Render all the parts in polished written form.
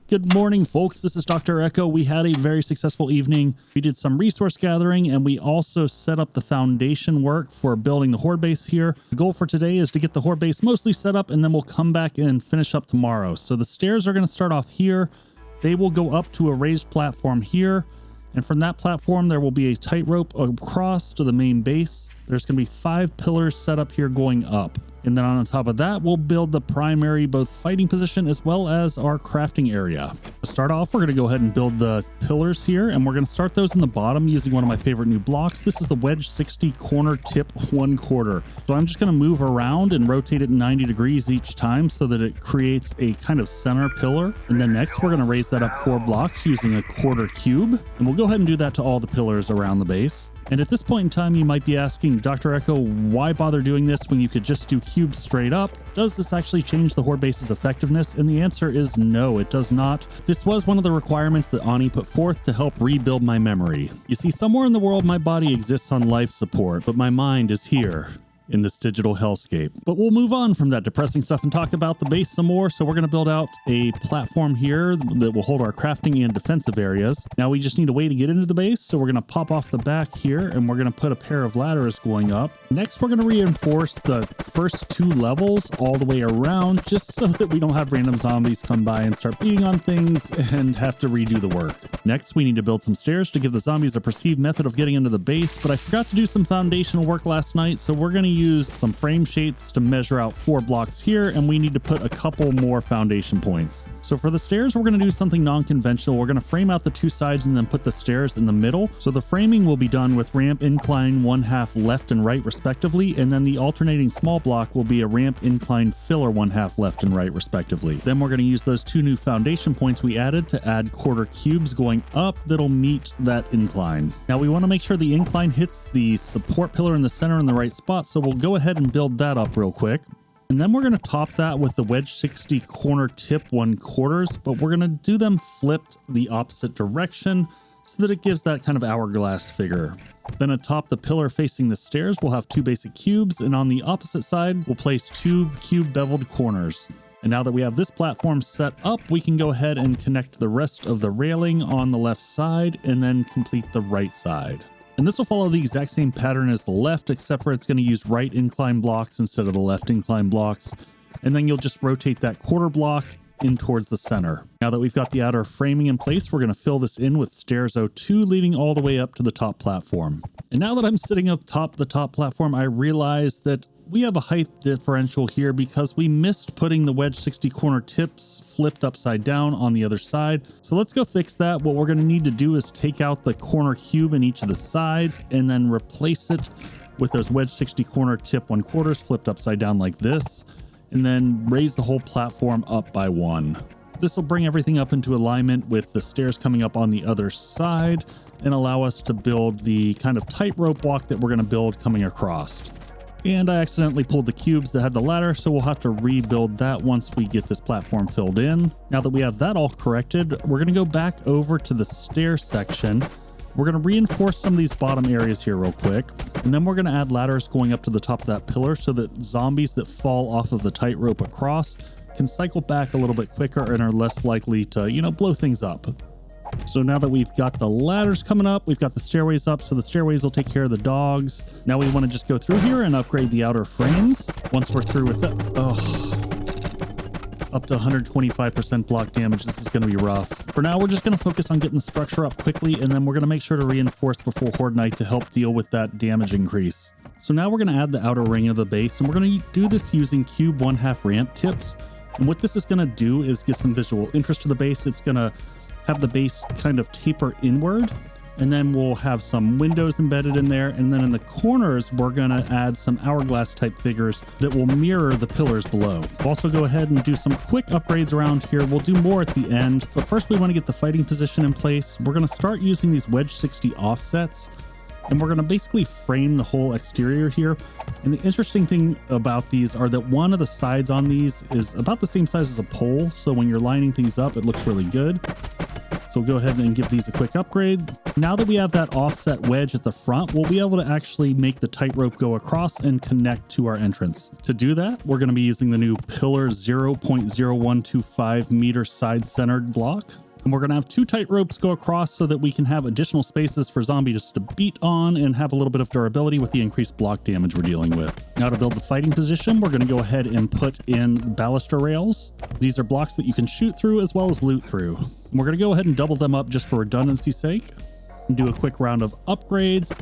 Good morning, folks. This is Dr. Echo. We had a very successful evening. We did some resource gathering, and we also set up the foundation work for building the Horde base here. The goal for today is to get the Horde base mostly set up, and then we'll come back and finish up tomorrow. So the stairs are going to start off here. They will go up to a raised platform here, and from that platform, there will be a tightrope across to the main base. There's going to be 5 pillars set up here going up. And then on top of that, we'll build the primary both fighting position as well as our crafting area. To start off, we're going to go ahead and build the pillars here, and we're going to start those in the bottom using one of my favorite new blocks. This is the wedge 60 corner tip 1/4. So I'm just going to move around and rotate it 90 degrees each time so that it creates a kind of center pillar. And then next, we're going to raise that up 4 blocks using a quarter cube. And we'll go ahead and do that to all the pillars around the base. And at this point in time, you might be asking, Dr. Echo, why bother doing this when you could just do cubes straight up? Does this actually change the Horde base's effectiveness? And the answer is no, it does not. This was one of the requirements that Ani put forth to help rebuild my memory. You see, somewhere in the world, my body exists on life support, but my mind is here in this digital hellscape. But we'll move on from that depressing stuff and talk about the base some more. So we're going to build out a platform here that will hold our crafting and defensive areas. Now we just need a way to get into the base. So we're going to pop off the back here, and we're going to put a pair of ladders going up. Next, we're going to reinforce the first 2 levels all the way around, just so that we don't have random zombies come by and start beating on things and have to redo the work. Next, we need to build some stairs to give the zombies a perceived method of getting into the base, but I forgot to do some foundational work last night, so we're going to use some frame shapes to measure out 4 blocks here, and we need to put a couple more foundation points. So for the stairs, we're going to do something non-conventional. We're going to frame out the 2 sides and then put the stairs in the middle. So the framing will be done with ramp incline 1/2 left and right respectively, and then the alternating small block will be a ramp incline filler 1/2 left and right respectively. Then we're going to use those 2 new foundation points we added to add quarter cubes going up that'll meet that incline. Now we want to make sure the incline hits the support pillar in the center in the right spot, so we'll go ahead and build that up real quick. And then we're going to top that with the wedge 60 corner tip 1/4, but we're going to do them flipped the opposite direction so that it gives that kind of hourglass figure. Then atop the pillar facing the stairs, we'll have 2 basic cubes, and on the opposite side, we'll place 2 cube beveled corners. And now that we have this platform set up, we can go ahead and connect the rest of the railing on the left side and then complete the right side. And this will follow the exact same pattern as the left, except for it's going to use right incline blocks instead of the left incline blocks. And then you'll just rotate that quarter block in towards the center. Now that we've got the outer framing in place, we're going to fill this in with stairs 02 leading all the way up to the top platform. And now that I'm sitting up top the top platform, I realize that we have a height differential here because we missed putting the wedge 60 corner tips flipped upside down on the other side. So let's go fix that. What we're going to need to do is take out the corner cube in each of the sides and then replace it with those wedge 60 corner tip 1/4 flipped upside down like this, and then raise the whole platform up by 1. This will bring everything up into alignment with the stairs coming up on the other side and allow us to build the kind of tightrope walk that we're going to build coming across. And I accidentally pulled the cubes that had the ladder, so we'll have to rebuild that once we get this platform filled in. Now that we have that all corrected, we're going to go back over to the stair section. We're going to reinforce some of these bottom areas here real quick, and then we're going to add ladders going up to the top of that pillar so that zombies that fall off of the tightrope across can cycle back a little bit quicker and are less likely to, blow things up. So now that we've got the ladders coming up, we've got the stairways up, so the stairways will take care of the dogs. Now we want to just go through here and upgrade the outer frames. Once we're through with that, up to 125% block damage. This is going to be rough. For now, we're just going to focus on getting the structure up quickly, and then we're going to make sure to reinforce before Horde Night to help deal with that damage increase. So now we're going to add the outer ring of the base, and we're going to do this using cube 1/2 ramp tips. And what this is going to do is give some visual interest to the base. It's going to have the base kind of taper inward, and then we'll have some windows embedded in there, and then in the corners we're going to add some hourglass type figures that will mirror the pillars below. We'll also go ahead and do some quick upgrades around here. We'll do more at the end, but first we want to get the fighting position in place. We're going to start using these wedge 60 offsets, and we're going to basically frame the whole exterior here. And the interesting thing about these are that one of the sides on these is about the same size as a pole, so when you're lining things up it looks really good. So we'll go ahead and give these a quick upgrade. Now that we have that offset wedge at the front, we'll be able to actually make the tightrope go across and connect to our entrance. To do that, we're going to be using the new pillar 0.0125 meter side centered block. And we're going to have 2 tight ropes go across so that we can have additional spaces for zombies to beat on and have a little bit of durability with the increased block damage we're dealing with. Now to build the fighting position, we're going to go ahead and put in baluster rails. These are blocks that you can shoot through as well as loot through. And we're going to go ahead and double them up just for redundancy's sake and do a quick round of upgrades.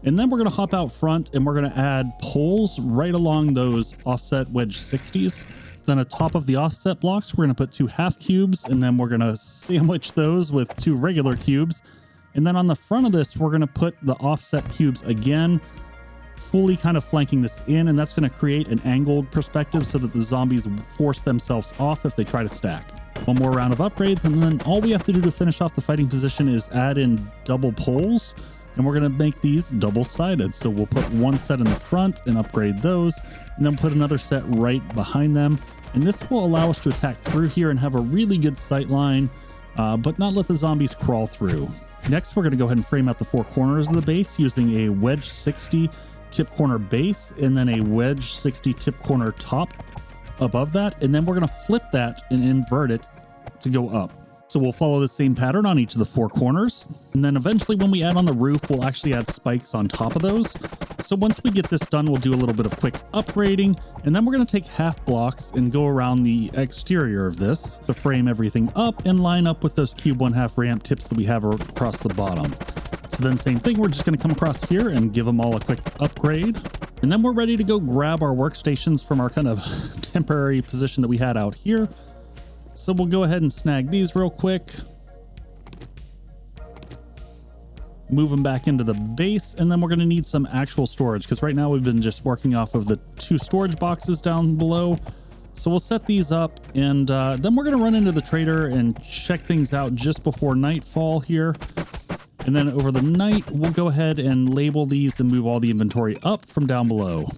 And then we're going to hop out front and we're going to add poles right along those offset wedge 60s. Then atop of the offset blocks, we're going to put 2 half cubes, and then we're going to sandwich those with 2 regular cubes. And then on the front of this, we're going to put the offset cubes again, fully kind of flanking this in, and that's going to create an angled perspective so that the zombies force themselves off if they try to stack. One more round of upgrades, and then all we have to do to finish off the fighting position is add in double poles, and we're going to make these double-sided. So we'll put 1 set in the front and upgrade those, and then put another set right behind them. And this will allow us to attack through here and have a really good sight line, but not let the zombies crawl through. Next, we're going to go ahead and frame out the 4 corners of the base using a wedge 60 tip corner base and then a wedge 60 tip corner top above that. And then we're going to flip that and invert it to go up. So we'll follow the same pattern on each of the 4 corners. And then eventually when we add on the roof, we'll actually add spikes on top of those. So once we get this done, we'll do a little bit of quick upgrading. And then we're going to take half blocks and go around the exterior of this to frame everything up and line up with those cube 1/2 ramp tips that we have across the bottom. So then same thing, we're just going to come across here and give them all a quick upgrade. And then we're ready to go grab our workstations from our kind of temporary position that we had out here. So we'll go ahead and snag these real quick. Move them back into the base, and then we're going to need some actual storage because right now we've been just working off of the 2 storage boxes down below. So we'll set these up, and then we're going to run into the trader and check things out just before nightfall here. And then over the night, we'll go ahead and label these and move all the inventory up from down below.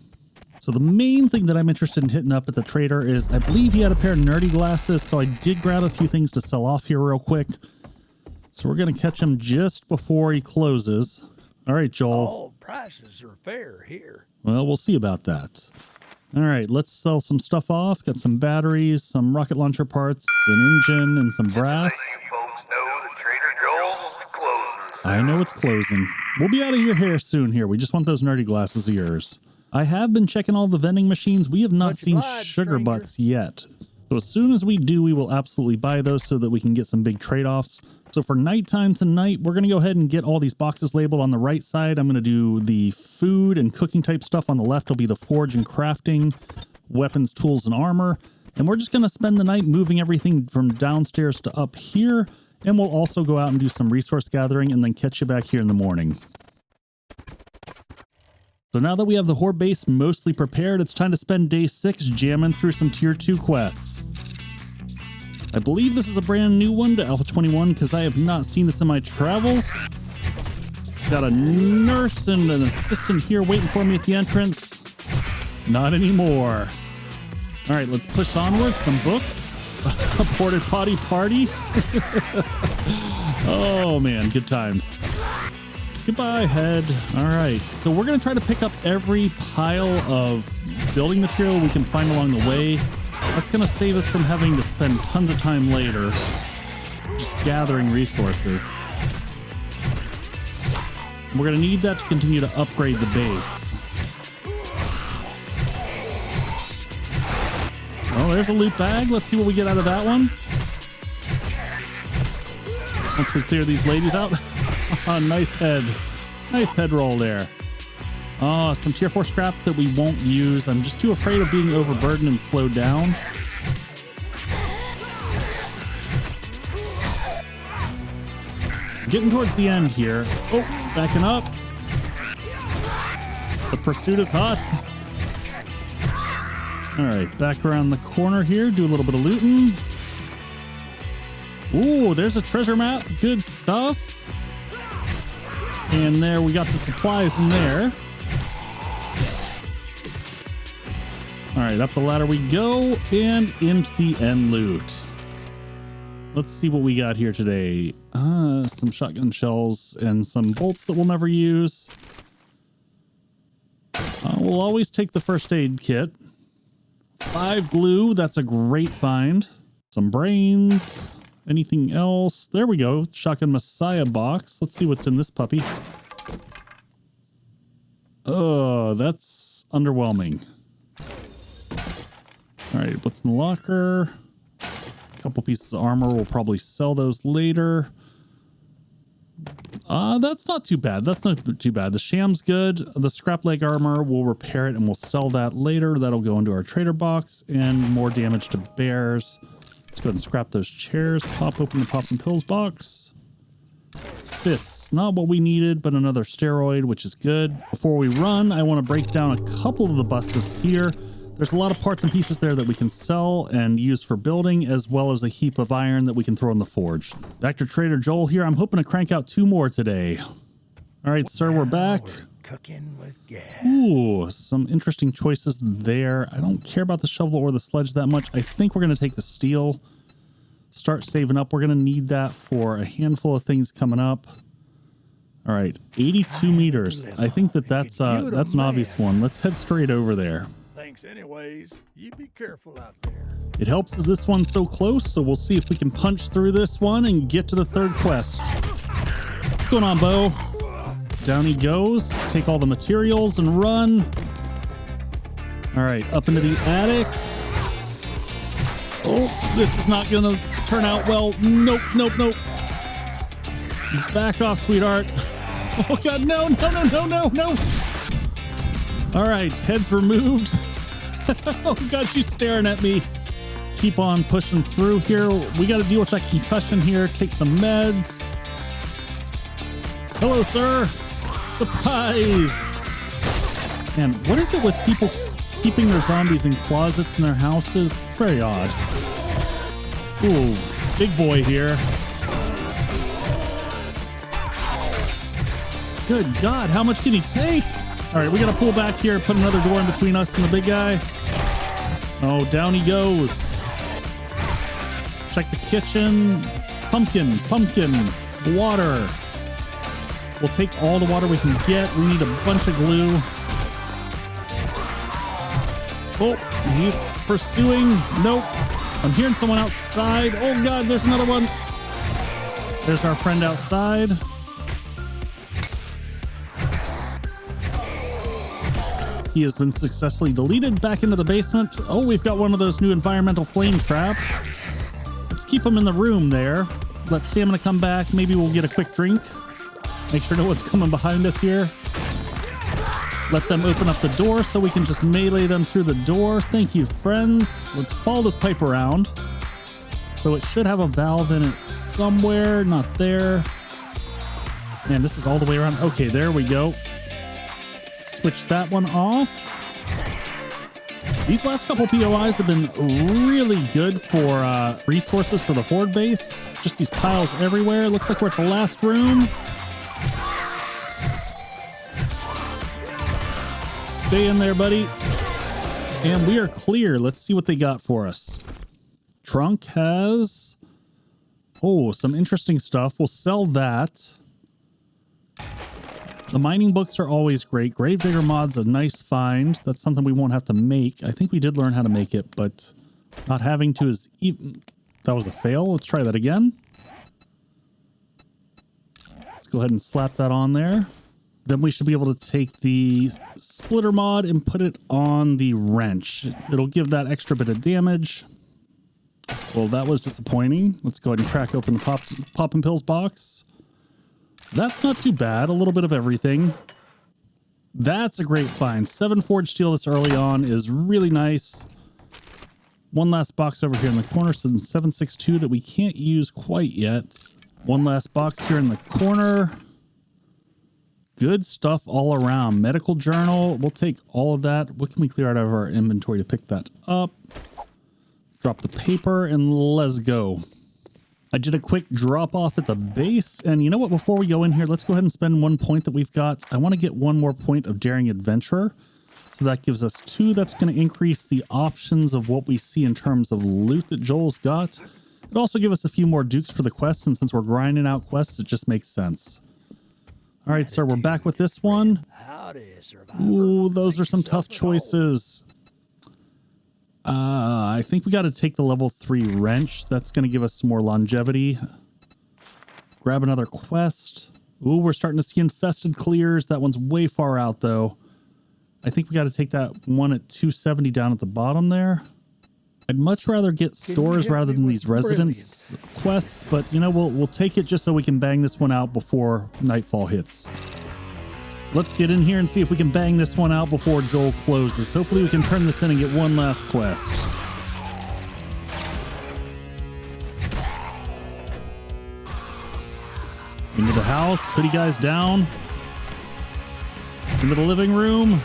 So the main thing that I'm interested in hitting up at the trader is I believe he had a pair of nerdy glasses, so I did grab a few things to sell off here real quick. So we're going to catch him just before he closes. All right, Joel. All prices are fair here. Well, we'll see about that. All right, let's sell some stuff off. Got some batteries, some rocket launcher parts, an engine, and some brass. You folks know that Trader Joel's will be closing. I know it's closing. We'll be out of your hair soon here. We just want those nerdy glasses of yours. I have been checking all the vending machines. We have not seen sugar butts yet. So as soon as we do, we will absolutely buy those so that we can get some big trade-offs. So for nighttime tonight, we're going to go ahead and get all these boxes labeled on the right side. I'm going to do the food and cooking type stuff. On the left will be the forge and crafting, weapons, tools, and armor. And we're just going to spend the night moving everything from downstairs to up here. And we'll also go out and do some resource gathering and then catch you back here in the morning. So now that we have the Horde base mostly prepared, it's time to spend day 6 jamming through some tier 2 quests. I believe this is a brand new one to Alpha 21 because I have not seen this in my travels. Got a nurse and an assistant here waiting for me at the entrance. Not anymore. All right, let's push onward. Some books. A porta potty party. Oh man, good times. Goodbye, head. All right, so we're going to try to pick up every pile of building material we can find along the way. That's going to save us from having to spend tons of time later just gathering resources. We're going to need that to continue to upgrade the base. Oh, there's a loot bag. Let's see what we get out of that one. Once we clear these ladies out. Oh, nice head. Nice head roll there. Oh, some tier 4 scrap that we won't use. I'm just too afraid of being overburdened and slowed down. Getting towards the end here. Oh, backing up. The pursuit is hot. All right, back around the corner here. Do a little bit of looting. Ooh, there's a treasure map. Good stuff. And there we got the supplies in there. All right, up the ladder we go and into the end loot. Let's see what we got here today. Some shotgun shells and some bolts that we'll never use. We'll always take the first aid kit. 5 glue, that's a great find. Some brains. Anything else? There we go. Shotgun Messiah box. Let's see what's in this puppy. Oh, that's underwhelming. All right, what's in the locker? A couple pieces of armor. We'll probably sell those later. That's not too bad. That's not too bad. The sham's good. The scrap leg armor, we'll repair it and we'll sell that later. That'll go into our trader box and more damage to bears. Let's go ahead and scrap those chairs. Pop open the pop and pills box. Fists, not what we needed, but another steroid, which is good. Before we run, I want to break down a couple of the buses here. There's a lot of parts and pieces there that we can sell and use for building, as well as a heap of iron that we can throw in the forge. Back to Trader Joel here. I'm hoping to crank out 2 more today. All right, sir, we're back. We're cooking with gas. Ooh, some interesting choices there. I don't care about the shovel or the sledge that much. I think we're going to take the steel. Start saving up. We're going to need that for a handful of things coming up. All right, 82 meters. I think that's an obvious one. Let's head straight over there. Thanks anyways. You be careful out there. It helps that this one's so close, so we'll see if we can punch through this one and get to the 3rd quest. What's going on, Bo? Down he goes. Take all the materials and run. All right, up into the attic. Oh, this is not gonna turn out well. Nope, nope, nope. Back off, sweetheart. Oh God, no, no, no, no, no, no. All right, head's removed. Oh God, she's staring at me. Keep on pushing through here. We got to deal with that concussion here. Take some meds. Hello, sir. Surprise. Man, what is it with people keeping their zombies in closets in their houses? It's very odd. Ooh, big boy here. Good God, how much can he take? All right, we got to pull back here, put another door in between us and the big guy. Oh, down he goes. Check the kitchen. Pumpkin, pumpkin, water. We'll take all the water we can get. We need a bunch of glue. Oh, he's pursuing. Nope. I'm hearing someone outside. Oh God, there's another one. There's our friend outside. He has been successfully deleted back into the basement. Oh, we've got one of those new environmental flame traps. Let's keep him in the room there. Let stamina come back. Maybe we'll get a quick drink. Make sure no one's coming behind us here. Let them open up the door so we can just melee them through the door. Thank you, friends. Let's follow this pipe around. So it should have a valve in it somewhere. Not there. Man, this is all the way around. Okay, there we go. Switch that one off. These last couple POIs have been really good for resources for the Horde base. Just these piles everywhere. Looks like we're at the last room. Stay in there, buddy. And we are clear. Let's see what they got for us. Trunk has... oh, some interesting stuff. We'll sell that. The mining books are always great. Gravedigger mod's a nice find. That's something we won't have to make. I think we did learn how to make it, but not having to is even... that was a fail. Let's try that again. Let's go ahead and slap that on there. Then we should be able to take the splitter mod and put it on the wrench. It'll give that extra bit of damage. Well, that was disappointing. Let's go ahead and crack open the pop and pills box. That's not too bad. A little bit of everything. That's a great find. 7 forged steel this early on is really nice. One last box over here in the corner. So 762 that we can't use quite yet. One last box here in the corner. Good stuff all around. Medical journal. We'll take all of that. What can we clear out of our inventory to pick that up? Drop the paper and let's go. I did a quick drop off at the base, and you know what? Before we go in here, let's go ahead and spend 1 point that we've got. I want to get 1 more point of Daring Adventurer. So that gives us 2. That's going to increase the options of what we see in terms of loot that Joel's got. It'll also give us a few more dukes for the quests, and since we're grinding out quests, it just makes sense. All right, sir, we're back with this one. Howdy, Survivalist. Ooh, those are some Make tough yourself at home. choices. I think we got to take the level 3 wrench. That's going to give us some more longevity. Grab another quest. Ooh, we're starting to see infested clears. That one's way far out, though. I think we got to take that one at 270 down at the bottom there. I'd much rather get stores rather than these residence quests, but you know, we'll take it just so we can bang this one out before nightfall hits. Let's get in here and see if we can bang this one out before Joel closes. Hopefully we can turn this in and get one last quest. Into the house, hoodie guys down. Into the living room.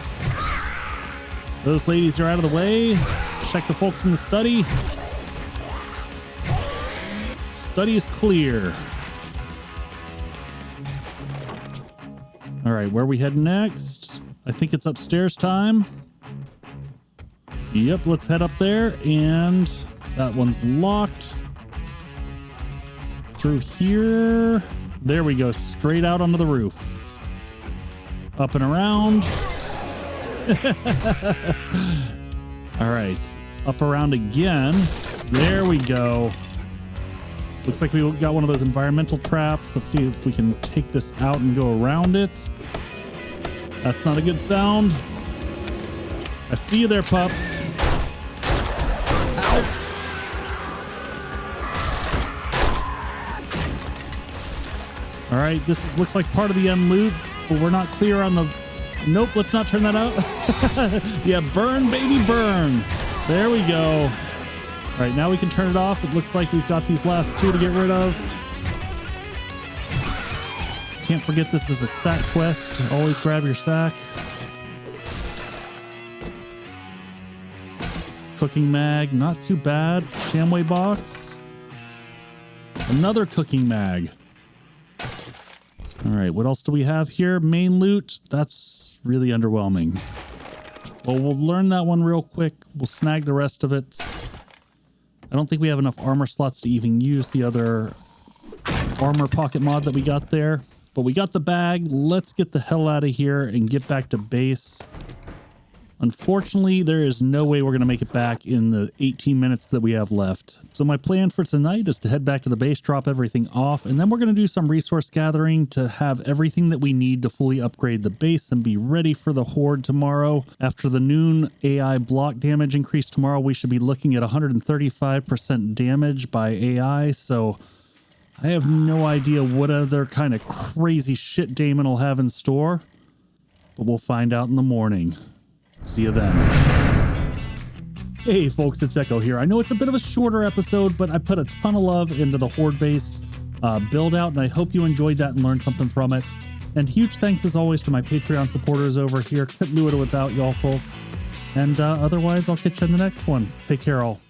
Those ladies are out of the way. Check the folks in the study. Study is clear. All right, where are we heading next? I think it's upstairs time. Yep, let's head up there. And that one's locked. Through here. There we go, straight out onto the roof. Up and around. All right, up around again. There we go. Looks like we got one of those environmental traps. Let's see if we can take this out and go around it. That's not a good sound. I see you there, pups. Ow. All right, this looks like part of the end loot, but we're not clear on the... Nope, let's not turn that out. Yeah, burn, baby, burn. There we go. All right, now we can turn it off. It looks like we've got these last two to get rid of. Can't forget this is a sack quest. Always grab your sack. Cooking mag, not too bad. Shamway box. Another cooking mag. All right, what else do we have here? Main loot. That's really underwhelming. Well, we'll learn that one real quick. We'll snag the rest of it. I don't think we have enough armor slots to even use the other armor pocket mod that we got there. But we got the bag. Let's get the hell out of here and get back to base. Unfortunately, there is no way we're going to make it back in the 18 minutes that we have left. So my plan for tonight is to head back to the base, drop everything off, and then we're going to do some resource gathering to have everything that we need to fully upgrade the base and be ready for the Horde tomorrow. After the noon AI block damage increase tomorrow, we should be looking at 135% damage by AI, so I have no idea what other kind of crazy shit Daemon will have in store, but we'll find out in the morning. See you then. Hey folks, it's Echo here. I know it's a bit of a shorter episode, but I put a ton of love into the Horde base build out, and I hope you enjoyed that and learned something from it. And huge thanks as always to my Patreon supporters over here. Couldn't do it without y'all folks. And otherwise, I'll catch you in the next one. Take care all.